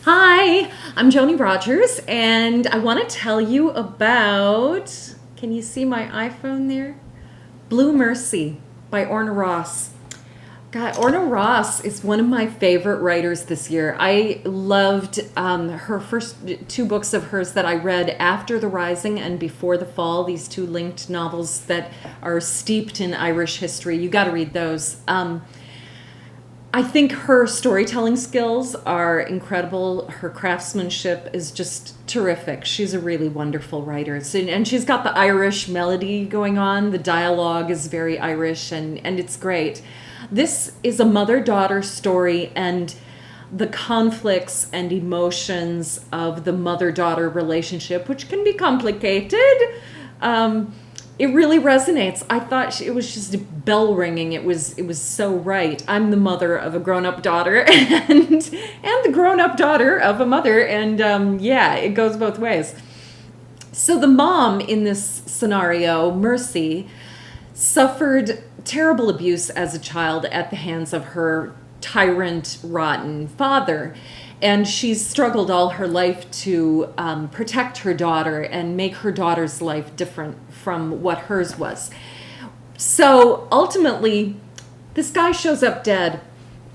Hi, I'm Joni Rogers, and I want to tell you about, can you see my iPhone there? Blue Mercy by Orna Ross. God, Orna Ross is one of my favorite writers this year. I loved her first two books of hers that I read after The Rising and Before the Fall, these two linked novels that are steeped in Irish history. You got to read those. I think her storytelling skills are incredible. Her craftsmanship is just terrific. She's a really wonderful writer. And she's got the Irish melody going on. The dialogue is very Irish, and it's great. This is a mother-daughter story, and the conflicts and emotions of the mother-daughter relationship, which can be complicated, it really resonates. I thought it was just bell ringing. It was so right. I'm the mother of a grown-up daughter and the grown-up daughter of a mother, and yeah, it goes both ways. So the mom in this scenario, Mercy, suffered terrible abuse as a child at the hands of her tyrant, rotten father. And she's struggled all her life to protect her daughter and make her daughter's life different from what hers was. So ultimately, this guy shows up dead,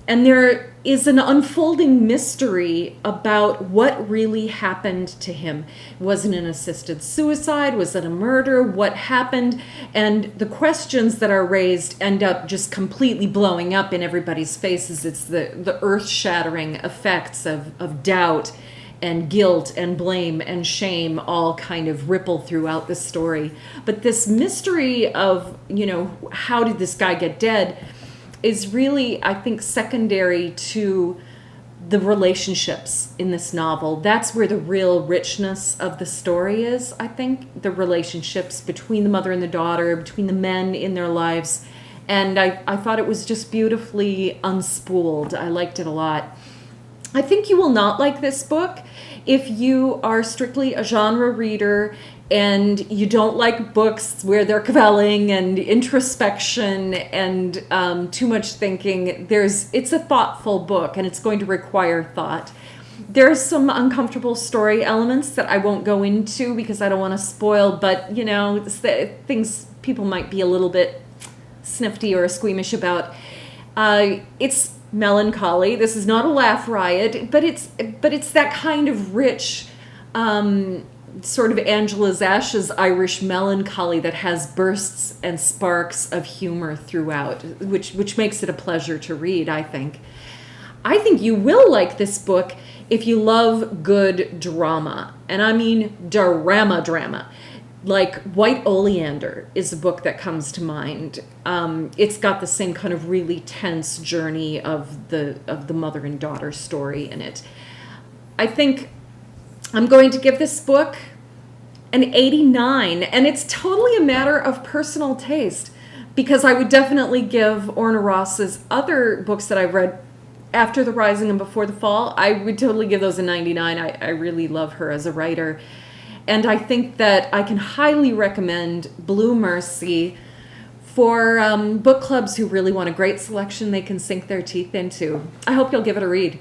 and there is an unfolding mystery about what really happened to him. Was it an assisted suicide? Was it a murder? What happened? And the questions that are raised end up just completely blowing up in everybody's faces. It's the earth-shattering effects of doubt and guilt and blame and shame all kind of ripple throughout the story. But this mystery of, how did this guy get dead is really, I think, secondary to the relationships in this novel. That's where the real richness of the story is, I think. The relationships between the mother and the daughter, between the men in their lives. And I thought it was just beautifully unspooled. I liked it a lot. I think you will not like this book if you are strictly a genre reader and you don't like books where they're quelling and introspection and too much thinking. It's a thoughtful book, and it's going to require thought. There's some uncomfortable story elements that I won't go into because I don't want to spoil, but things people might be a little bit snifty or squeamish about. It's melancholy. This is not a laugh riot, but it's that kind of rich sort of Angela's Ashes Irish melancholy that has bursts and sparks of humor throughout, which makes it a pleasure to read, I think. I think you will like this book if you love good drama, and I mean drama. Like White Oleander is a book that comes to mind. It's got the same kind of really tense journey of the mother and daughter story in it. I think I'm going to give this book an 89, and it's totally a matter of personal taste, because I would definitely give Orna Ross's other books that I've read after The Rising and Before the Fall, I would totally give those a 99. I really love her as a writer. And I think that I can highly recommend Blue Mercy for book clubs who really want a great selection they can sink their teeth into. I hope you'll give it a read.